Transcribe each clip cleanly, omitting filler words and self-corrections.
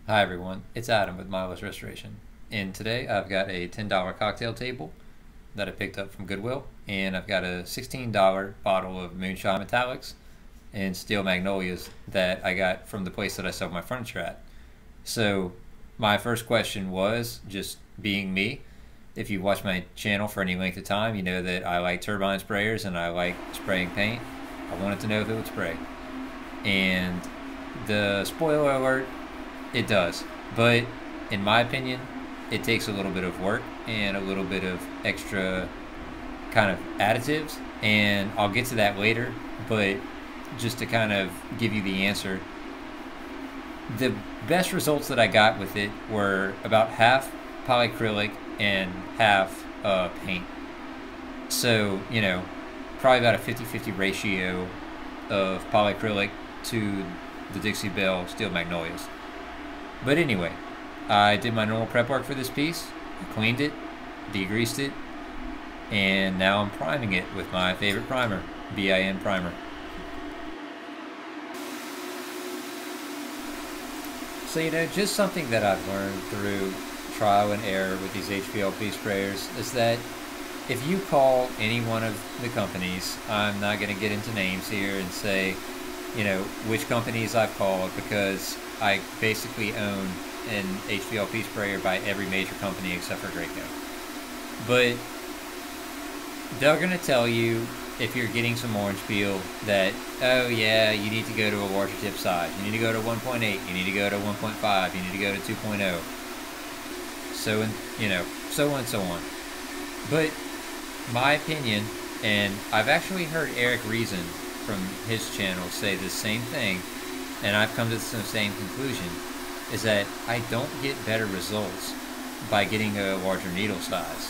Hi everyone, it's Adam with Milo's Restoration, and today I've got a $10 cocktail table that I picked up from Goodwill, and I've got a $16 bottle of Moonshine Metallics and Steel Magnolias that I got from the place that I sell my furniture at. So my first question was, just being me, if you watch my channel for any length of time, you know that I like turbine sprayers and I like spraying paint. I wanted to know if it would spray. And the spoiler alert, it does. But in my opinion, it takes a little bit of work and a little bit of extra kind of additives. And I'll get to that later. But just to kind of give you the answer, the best results that I got with it were about half polyacrylic and half paint. So, probably about a 50-50 ratio of polyacrylic to the Dixie Bell Steel Magnolias. But anyway, I did my normal prep work for this piece. I cleaned it, degreased it, and now I'm priming it with my favorite primer, BIN primer. So, just something that I've learned through trial and error with these HVLP sprayers is that if you call any one of the companies, I'm not going to get into names here and say, which companies I've called, because I basically own an HVLP sprayer by every major company except for Graco. But they're going to tell you, if you're getting some orange peel, that, oh yeah, you need to go to a larger tip size. You need to go to 1.8. You need to go to 1.5. You need to go to 2.0. So on and so on. But my opinion, and I've actually heard Eric Reason from his channel say the same thing, and I've come to the same conclusion, is that I don't get better results by getting a larger needle size.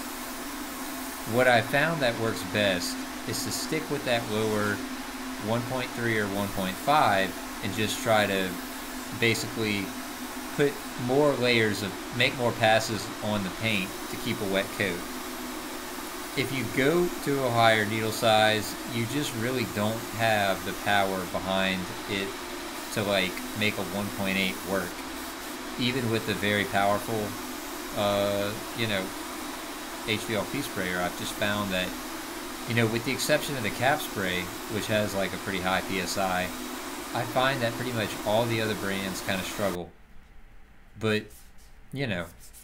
What I found that works best is to stick with that lower 1.3 or 1.5 and just try to basically put more layers make more passes on the paint to keep a wet coat. If you go to a higher needle size, you just really don't have the power behind it to make a 1.8 work. Even with the very powerful, HVLP sprayer, I've just found that, with the exception of the cap spray, which has a pretty high PSI, I find that pretty much all the other brands kind of struggle. But,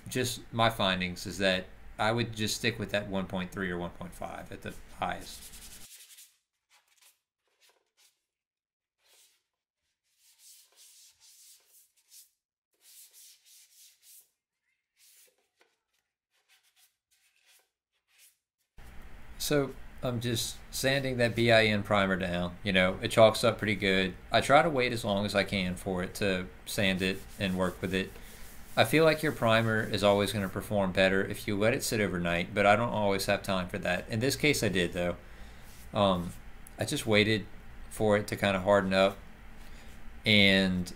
just my findings is that I would just stick with that 1.3 or 1.5 at the highest. So I'm just sanding that BIN primer down. It chalks up pretty good. I try to wait as long as I can for it to sand it and work with it. I feel like your primer is always going to perform better if you let it sit overnight, but I don't always have time for that. In this case, I did, though. I just waited for it to kind of harden up, and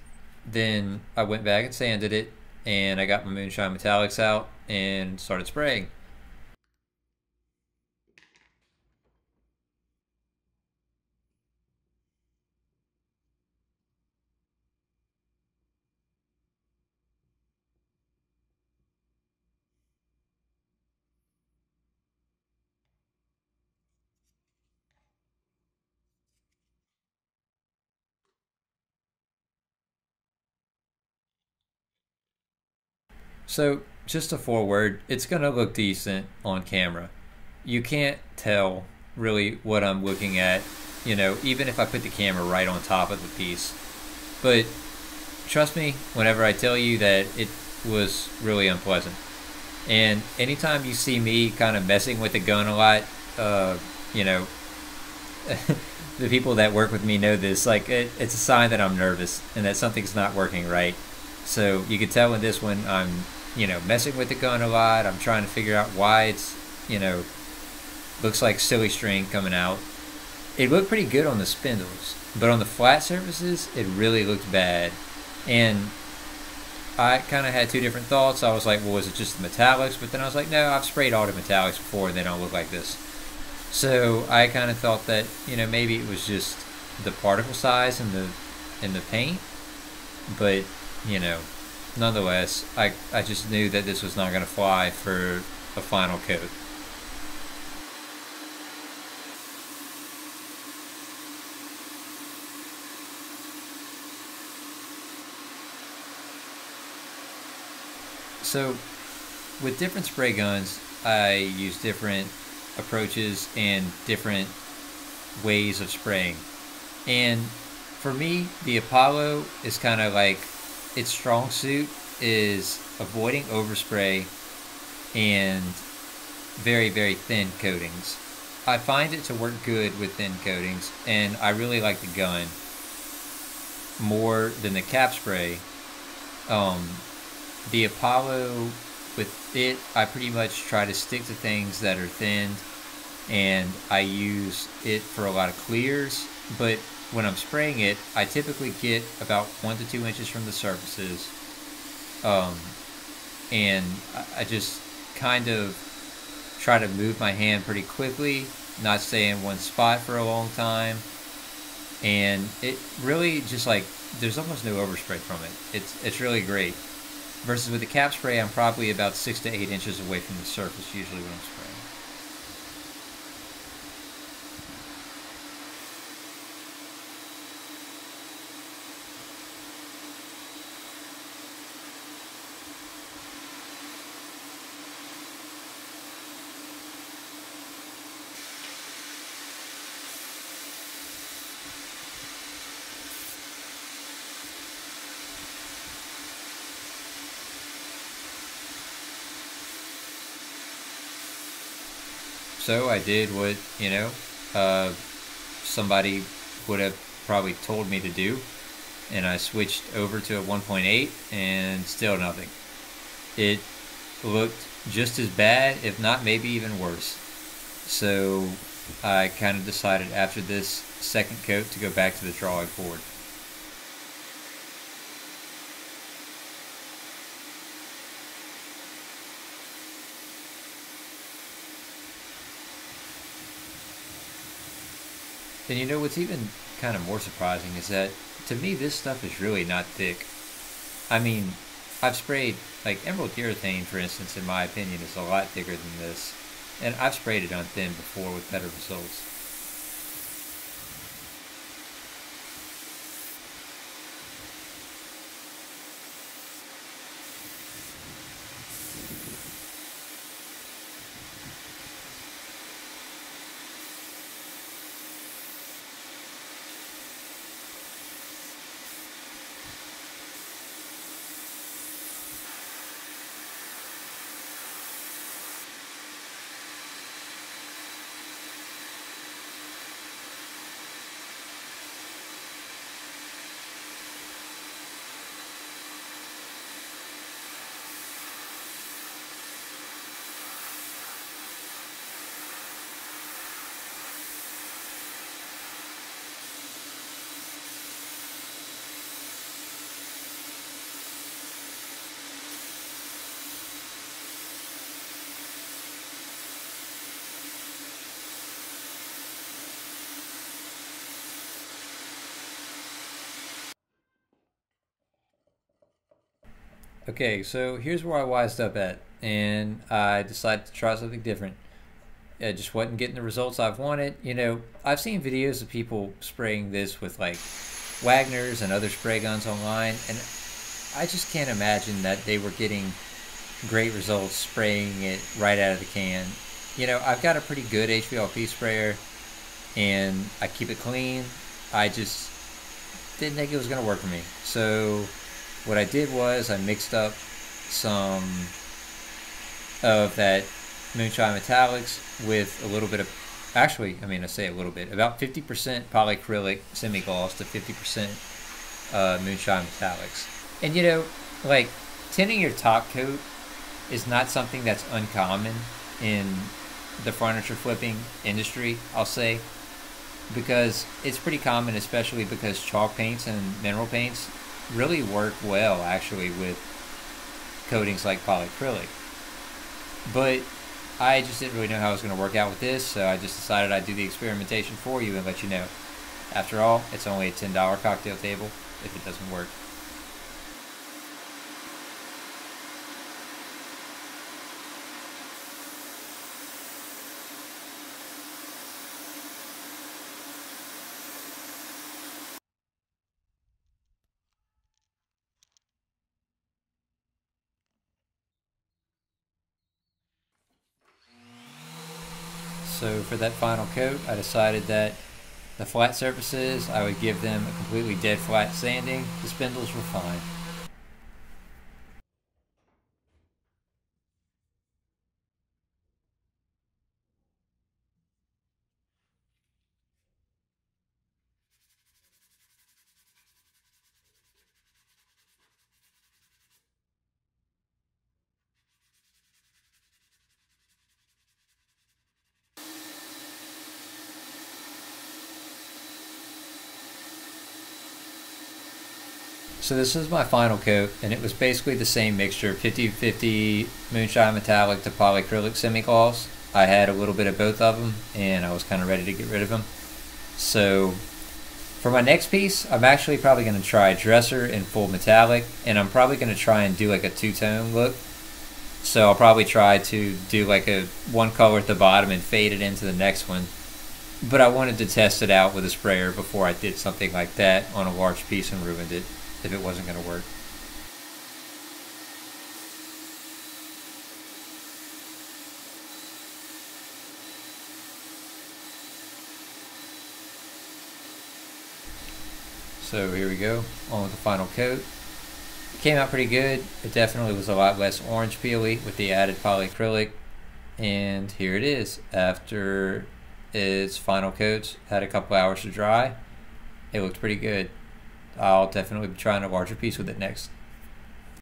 then I went back and sanded it, and I got my Moonshine Metallics out and started spraying. So, just a foreword, it's going to look decent on camera. You can't tell really what I'm looking at, even if I put the camera right on top of the piece. But trust me whenever I tell you that it was really unpleasant. And anytime you see me kind of messing with the gun a lot, you know, the people that work with me know this. It's a sign that I'm nervous and that something's not working right. So you can tell in this one I'm, messing with the gun a lot. I'm trying to figure out why it's, looks like silly string coming out. It looked pretty good on the spindles, but on the flat surfaces, it really looked bad. And I kind of had two different thoughts. I was like, well, was it just the metallics? But then I was like, no, I've sprayed all the metallics before and they don't look like this. So I kind of thought that, maybe it was just the particle size in the paint. But, nonetheless, I just knew that this was not going to fly for a final coat. So with different spray guns, I use different approaches and different ways of spraying. And for me, the Apollo is kind of like its strong suit is avoiding overspray and very, very thin coatings. I find it to work good with thin coatings, and I really like the gun more than the cap spray. Um, the Apollo, with it, I pretty much try to stick to things that are thin, and I use it for a lot of clears. But when I'm spraying it, I typically get about 1 to 2 inches from the surfaces, um, and I just kind of try to move my hand pretty quickly, not stay in one spot for a long time, and it really just like there's almost no overspray from it. It's really great. Versus with the cap spray, I'm probably about 6 to 8 inches away from the surface usually when I'm spraying. So I did what, uh, somebody would have probably told me to do, and I switched over to a 1.8 and still nothing. It looked just as bad, if not maybe even worse. So I kind of decided after this second coat to go back to the drawing board. And what's even kind of more surprising is that to me this stuff is really not thick. I mean, I've sprayed like emerald urethane, for instance, in my opinion, is a lot thicker than this, and I've sprayed it on thin before with better results. Okay, so here's where I wised up at, and I decided to try something different. I just wasn't getting the results I've wanted. I've seen videos of people spraying this with like Wagner's and other spray guns online, and I just can't imagine that they were getting great results spraying it right out of the can. I've got a pretty good HVLP sprayer, and I keep it clean. I just didn't think it was going to work for me. So what I did was I mixed up some of that Moonshine Metallics with a little bit of, actually, I say a little bit, about 50% polyacrylic semi-gloss to 50% Moonshine Metallics. And like tinting your top coat is not something that's uncommon in the furniture flipping industry, I'll say, because it's pretty common, especially because chalk paints and mineral paints really work well actually with coatings like polyacrylic. But I just didn't really know how it was going to work out with this, so I just decided I'd do the experimentation for you and let you know. After all, it's only a $10 cocktail table if it doesn't work. So for that final coat, I decided that the flat surfaces, I would give them a completely dead flat sanding. The spindles were fine. So this is my final coat, and it was basically the same mixture, 50-50 Moonshine Metallic to polyacrylic semi-gloss. I had a little bit of both of them, and I was kind of ready to get rid of them. So for my next piece, I'm actually probably going to try Dresser in full metallic, and I'm probably going to try and do like a two-tone look. So I'll probably try to do like a one color at the bottom and fade it into the next one. But I wanted to test it out with a sprayer before I did something like that on a large piece and ruined it if it wasn't going to work. So here we go, on with the final coat. It came out pretty good. It definitely was a lot less orange peely with the added polyacrylic. And here it is after its final coats. Had a couple hours to dry. It looked pretty good. I'll definitely be trying a larger piece with it next.